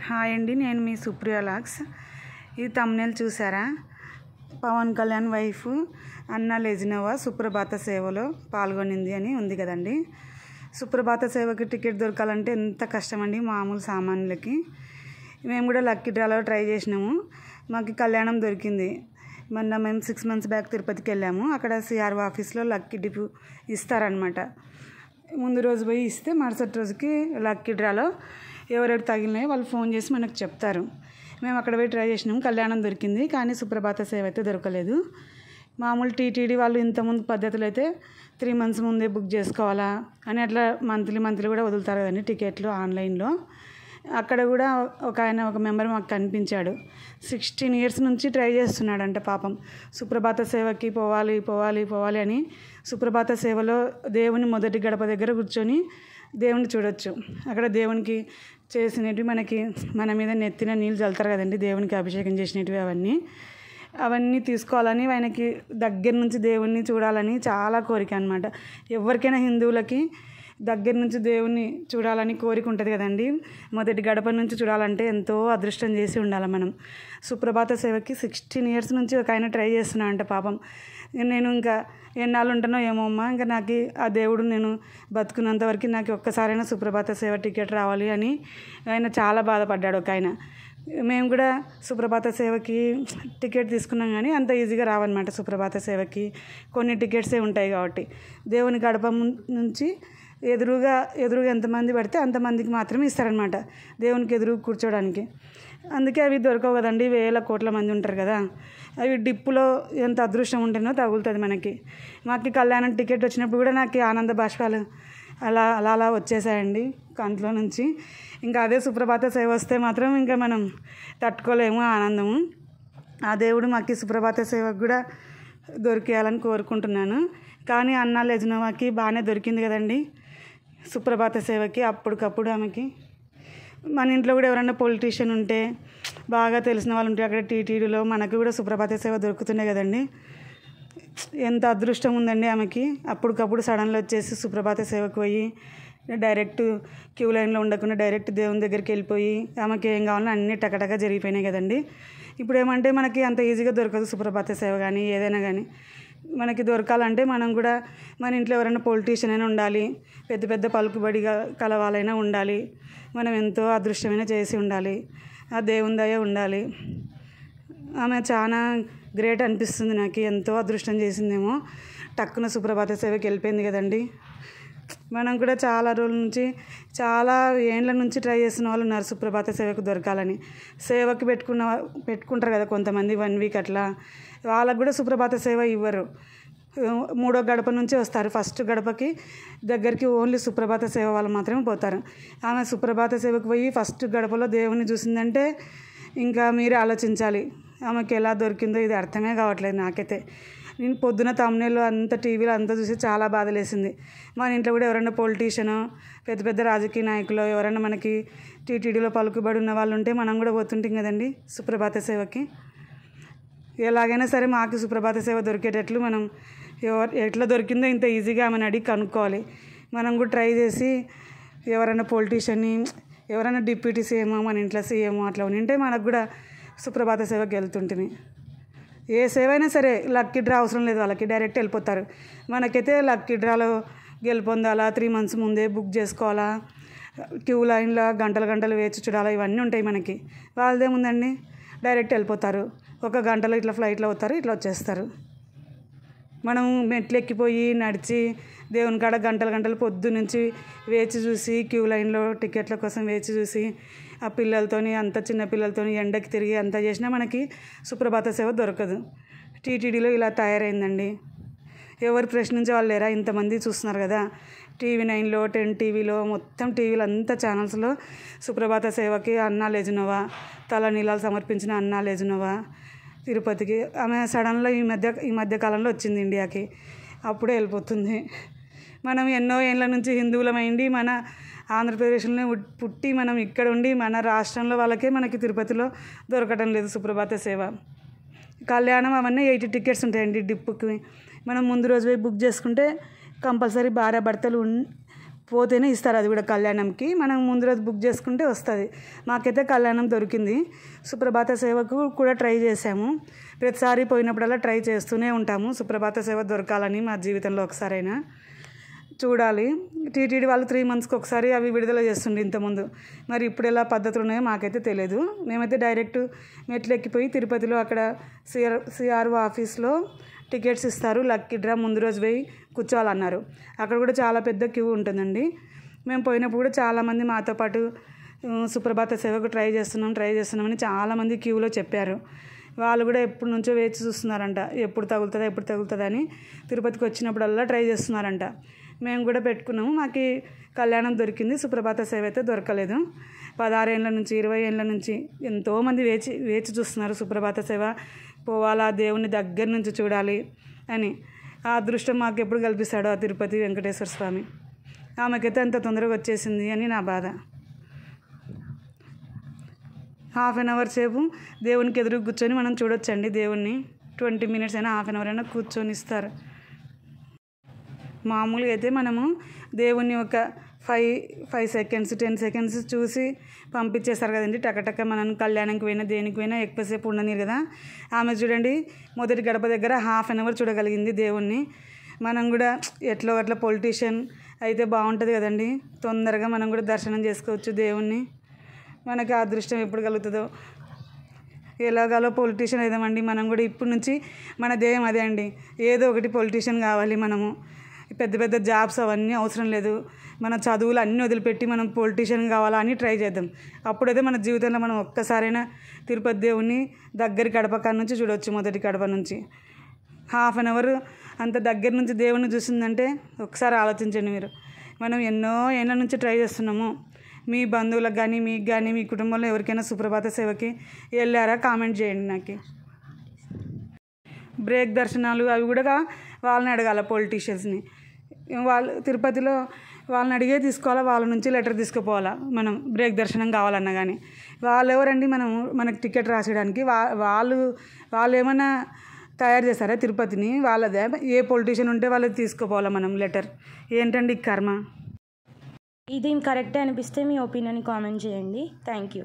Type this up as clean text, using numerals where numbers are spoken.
Hi అండి, నేను మీ సుప్రియ లాక్స్. ఇది తమ్నేల్ చూసారా? Pawan Kalyan wife Anna Lezhneva సుప్రభాత సేవలో పాల్గొనింది అని ఉంది కదండి. సుప్రభాత సేవకి టికెట్ దొరకాలంటే ఎంత కష్టమండి మామూలు సామాన్యులకి. మేము కూడా లక్కీ డ్రాలో ట్రై చేసినాము, మాకు కళ్యాణం దొరికింది. మొన్న మేము 6 months బ్యాక్ తిరుపతికి వెళ్ళాము. అక్కడ సిఆర్ఓ ఆఫీస్లో లక్కీ డిప్ ఇస్తారనమాట. ముందు రోజు పోయి ఇస్తే మరుసటి రోజుకి లక్కీ డ్రాలో ఎవరెవరు తగిలినాయో వాళ్ళు ఫోన్ చేసి మనకు చెప్తారు. మేము అక్కడ పోయి ట్రై చేసినాము, కళ్యాణం దొరికింది. కానీ సుప్రభాత సేవ అయితే దొరకలేదు. మామూలు టీటీడీ వాళ్ళు ఇంతకుముందు పద్ధతులు అయితే 3 months ముందే బుక్ చేసుకోవాలా అని అట్లా మంత్లీ కూడా వదులుతారు కదండి టికెట్లు ఆన్లైన్లో. అక్కడ కూడా ఒక మెంబర్ మాకు కనిపించాడు. 16 years నుంచి ట్రై చేస్తున్నాడంట పాపం. సుప్రభాత సేవకి పోవాలి అని. సుప్రభాత సేవలో దేవుని మొదటి గడప దగ్గర కూర్చొని దేవుని చూడొచ్చు. అక్కడ దేవునికి చేసినవి మన మీద నెత్తిన నీళ్ళు చల్లుతారు కదండి, దేవునికి అభిషేకం చేసినవి అవన్నీ తీసుకోవాలని, ఆయనకి దగ్గర నుంచి దేవుణ్ణి చూడాలని చాలా కోరిక అనమాట. ఎవరికైనా హిందువులకి దగ్గర నుంచి దేవుణ్ణి చూడాలని కోరిక ఉంటుంది కదండి. మొదటి గడప నుంచి చూడాలంటే ఎంతో అదృష్టం చేసి ఉండాలి మనం. సుప్రభాత సేవకి 16 years నుంచి ఒక ఆయన ట్రై చేస్తున్నా అంట పాపం. నేను ఇంకా ఎన్నాళ్ళు ఉంటానో ఏమో అమ్మ, ఇంకా నాకు ఆ దేవుడు నేను బతుకున్నంత వరకు నాకు ఒక్కసారైనా సుప్రభాత సేవ టికెట్ రావాలి అని ఆయన చాలా బాధపడ్డాడు ఒక ఆయన. మేము కూడా సుప్రభాత సేవకి టికెట్ తీసుకున్నాం, కానీ అంత ఈజీగా రావన్నమాట. సుప్రభాత సేవకి కొన్ని టికెట్సే ఉంటాయి కాబట్టి దేవుని గడప నుంచి ఎదురుగా ఎంతమంది పడితే అంతమందికి మాత్రమే ఇస్తారనమాట దేవునికి ఎదురు కూర్చోడానికి. అందుకే అవి దొరకవు కదండి, వేల కోట్ల మంది ఉంటారు కదా. అవి డిప్పులో ఎంత అదృష్టం ఉంటేనో తగులుతుంది మనకి. మాకు కళ్యాణం టికెట్ వచ్చినప్పుడు కూడా నాకు ఆనంద బాష్పాలు అలా వచ్చేసాయండి కంట్లో నుంచి. ఇంకా అదే సుప్రభాత సేవ వస్తే మాత్రం ఇంకా మనం తట్టుకోలేము ఆనందము. ఆ దేవుడు మాకు సుప్రభాత సేవకు కూడా దొరికేయాలని కోరుకుంటున్నాను. కానీ అన్నా లెజినోవాకి బాగానే దొరికింది కదండి సుప్రభాత సేవకి. అప్పటికప్పుడు ఆమెకి మన ఇంట్లో కూడా ఎవరైనా పొలిటీషియన్ ఉంటే, బాగా తెలిసిన వాళ్ళు ఉంటే అక్కడ టీటీడీలో మనకు కూడా సుప్రభాత సేవ దొరుకుతున్నాయి కదండి. ఎంత అదృష్టం ఉందండి ఆమెకి. అప్పటికప్పుడు సడన్లో వచ్చేసి సుప్రభాత సేవకు పోయి డైరెక్ట్ క్యూ లైన్లో ఉండకుండా డైరెక్ట్ దేవుని దగ్గరికి వెళ్ళిపోయి ఆమెకి ఏం కావాలో అన్నీ టకటక జరిగిపోయినాయి కదండి. ఇప్పుడు ఏమంటే మనకి అంత ఈజీగా దొరకదు సుప్రభాత సేవ కానీ ఏదైనా కానీ. మనకి దొరకాలంటే మనం కూడా మన ఇంట్లో ఎవరైనా పొలిటీషియన్ అయినా ఉండాలి, పెద్ద పలుకుబడిగా కలవాలైనా ఉండాలి, మనం ఎంతో అదృష్టమైన చేసి ఉండాలి, ఆ దేవుని దయ ఉండాలి. ఆమె చాలా గ్రేట్ అనిపిస్తుంది నాకు. ఎంతో అదృష్టం చేసిందేమో, టక్కున సుప్రభాత సేవకి వెళ్ళిపోయింది కదండి. మనం కూడా చాలా రోజుల నుంచి చాలా ఏండ్ల నుంచి ట్రై చేస్తున్న వాళ్ళు ఉన్నారు సుప్రభాత సేవకు దొరకాలని. సేవకి పెట్టుకుంటారు కదా కొంతమంది 1 week అట్లా, వాళ్ళకు కూడా సుప్రభాత సేవ ఇవ్వరు. 3వ గడప నుంచి వస్తారు. ఫస్ట్ గడపకి దగ్గరికి ఓన్లీ సుప్రభాత సేవ వాళ్ళు మాత్రమే పోతారు. ఆమె సుప్రభాత సేవకు పోయి ఫస్ట్ గడపలో దేవుని చూసిందంటే ఇంకా మీరే ఆలోచించాలి ఆమెకి ఎలా దొరికిందో. ఇది అర్థమే కావట్లేదు నాకైతే. నేను పొద్దున తమ్నేల్లో టీవీలో అంతా చూసి చాలా బాధలేసింది. మన ఇంట్లో కూడా ఎవరైనా పొలిటీషియను, పెద్ద రాజకీయ నాయకులు ఎవరైనా మనకి టీటీడీలో పలుకుబడి ఉన్న వాళ్ళు ఉంటే మనం కూడా పోతుంటాం కదండి సుప్రభాత సేవకి. ఎలాగైనా సరే మాకు సుప్రభాత సేవ దొరికేటట్లు మనం ఎట్లా దొరికిందో ఇంత ఈజీగా ఆమెను అడిగి కనుక్కోవాలి. మనం కూడా ట్రై చేసి ఎవరైనా పొలిటీషియన్ని, ఎవరైనా డిప్యూటీ సీఎం, మన ఇంట్లో సీఎం అట్లా ఉంటే మనకు కూడా సుప్రభాత సేవకి వెళ్తుంటుంది. ఏ సేవ అయినా సరే లక్కీ డ్రా అవసరం లేదు, వాళ్ళకి డైరెక్ట్ వెళ్ళిపోతారు. మనకైతే లక్కీ డ్రాలో గెలుపొందాలా, 3 months ముందే బుక్ చేసుకోవాలా, క్యూ లైన్లో గంటలు వేచి చూడాలా, ఇవన్నీ ఉంటాయి మనకి. వాళ్ళదేముందండి, డైరెక్ట్ వెళ్ళిపోతారు. 1 గంటలో ఇట్లా ఫ్లైట్లో అవుతారు, ఇట్లా వచ్చేస్తారు. మనం మెట్లు ఎక్కిపోయి నడిచి దేవుని కాడ గంటలు పొద్దు నుంచి వేచి చూసి క్యూ లైన్లో టికెట్ల కోసం వేచి చూసి ఆ పిల్లలతోని అంత చిన్న పిల్లలతోని ఎండకి తిరిగి అంతా చేసినా మనకి సుప్రభాత సేవ దొరకదు. టీటీడీలో ఇలా తయారైందండి. ఎవరు ప్రశ్నించే వాళ్ళు లేరా? ఇంతమంది చూస్తున్నారు కదా, TV9లో 10 TVలో మొత్తం టీవీలో అంతా ఛానల్స్లో సుప్రభాత సేవకి అన్నా లెజినోవా తలనీలాలు సమర్పించిన అన్నా లెజినోవా తిరుపతికి. ఆమె సడన్లో ఈ మధ్య కాలంలో వచ్చింది ఇండియాకి, అప్పుడే వెళ్ళిపోతుంది. మనం ఎన్నో ఏళ్ళ నుంచి హిందువులమైంది, మన ఆంధ్రప్రదేశ్లోనే పుట్టి మనం ఇక్కడ ఉండి మన రాష్ట్రంలో వాళ్ళకే మనకి తిరుపతిలో దొరకడం లేదు సుప్రభాత సేవ. కళ్యాణం అవన్నీ 80 tickets ఉంటాయండి డిప్పుకి. మనం ముందు రోజు పోయి బుక్ చేసుకుంటే కంపల్సరీ భార్యాభర్తలు పోతేనే ఇస్తారు, అది కూడా కళ్యాణంకి. మనం ముందు రోజు బుక్ చేసుకుంటే వస్తుంది. మాకైతే కళ్యాణం దొరికింది. సుప్రభాత సేవకు కూడా ట్రై చేసాము. ప్రతిసారి పోయినప్పుడల్లా ట్రై చేస్తూనే ఉంటాము సుప్రభాత సేవ దొరకాలని. మా జీవితంలో ఒకసారైనా చూడాలి. టీటీడీ వాళ్ళు 3 monthsకి ఒకసారి అవి విడుదల చేస్తుండే ఇంతకుముందు. మరి ఇప్పుడు ఎలా పద్ధతులు ఉన్నాయో మాకైతే తెలియదు. మేమైతే డైరెక్ట్ మెట్లు ఎక్కిపోయి తిరుపతిలో అక్కడ సిఆర్ఓ ఆఫీస్లో టికెట్స్ ఇస్తారు. లక్కీ డ్రా ముందు రోజు పోయి కూర్చోవాలన్నారు. అక్కడ కూడా చాలా పెద్ద క్యూ ఉంటుందండి. మేము పోయినప్పుడు కూడా చాలామంది మాతో పాటు సుప్రభాత సేవకు ట్రై చేస్తున్నామని చాలామంది క్యూలో చెప్పారు. వాళ్ళు కూడా ఎప్పటి నుంచో వేచి చూస్తున్నారంట, ఎప్పుడు తగులుతుందా అని. తిరుపతికి వచ్చినప్పుడల్లా ట్రై చేస్తున్నారంట. మేము కూడా పెట్టుకున్నాము. మాకు కళ్యాణం దొరికింది, సుప్రభాత సేవ అయితే దొరకలేదు. 16 ఏళ్ళ నుంచి 20 ఏళ్ళ నుంచి ఎంతోమంది వేచి చూస్తున్నారు సుప్రభాత సేవ పోవాలా, దేవుని దగ్గర నుంచి చూడాలి అని. ఆ అదృష్టం మాకు ఎప్పుడు కల్పిస్తాడో ఆ తిరుపతి వెంకటేశ్వర స్వామి. ఆమెకైతే అంత తొందరగా వచ్చేసింది అని నా బాధ. 1/2 hour సేపు దేవునికి ఎదురు కూర్చొని మనం చూడొచ్చండి దేవుణ్ణి. 20 minutes అయినా 1/2 hour అయినా కూర్చొని ఇస్తారు. మామూలుగా అయితే మనము దేవుణ్ణి ఒక 5 seconds 10 seconds చూసి పంపించేస్తారు కదండి. టకటక మనం కళ్యాణంకి పోయినా దేనికి పోయినా ఎక్కువసేపు ఉండనిరు కదా. ఆమె చూడండి మొదటి గడప దగ్గర 1/2 hour చూడగలిగింది దేవుణ్ణి. మనం కూడా ఎట్లో అట్లా పొలిటీషియన్ అయితే బాగుంటుంది కదండి, తొందరగా మనం కూడా దర్శనం చేసుకోవచ్చు దేవుణ్ణి. మనకి ఆ అదృష్టం ఎప్పుడు కలుగుతుందో. ఎలాగాలో పొలిటీషియన్ అయిదామండి మనం కూడా. ఇప్పటి నుంచి మన ధ్యేయం అదే అండి, ఏదో ఒకటి పొలిటీషియన్ కావాలి. మనము పెద్ద పెద్ద జాబ్స్ అవన్నీ అవసరం లేదు. మన చదువులు అన్నీ వదిలిపెట్టి మనం పొలిటీషియన్ కావాలా అని ట్రై చేద్దాం. అప్పుడైతే మన జీవితంలో మనం ఒక్కసారైనా తిరుపతి దేవుణ్ణి దగ్గర గడప నుంచి చూడవచ్చు. మొదటి గడప నుంచి 1/2 hour అంత దగ్గర నుంచి దేవుణ్ణి చూసిందంటే ఒకసారి ఆలోచించండి మీరు. మనం ఎన్నో ఏళ్ళ నుంచి ట్రై చేస్తున్నాము. మీ బంధువులకు కానీ మీకు కానీ మీ కుటుంబంలో ఎవరికైనా సుప్రభాత సేవకి వెళ్ళారా? కామెంట్ చేయండి నాకు. బ్రేక్ దర్శనాలు అవి కూడా వాళ్ళని అడగాల, పొలిటీషియన్స్ని. వాళ్ళు తిరుపతిలో వాళ్ళని అడిగే తీసుకోవాలా, వాళ్ళ నుంచి లెటర్ తీసుకుపోవాలా మనం బ్రేక్ దర్శనం కావాలన్నా కానీ. వాళ్ళు ఎవరండి మనకు టికెట్ రాసేయడానికి? వాళ్ళు ఏమైనా తయారు చేస్తారా తిరుపతిని? వాళ్ళదే. ఏ పొలిటీషియన్ ఉంటే వాళ్ళది తీసుకుపోవాలా మనం లెటర్. ఏంటండి కర్మ. ఇది కరెక్టే అనిపిస్తే మీ ఒపీనియన్ కామెంట్ చేయండి. Thank you.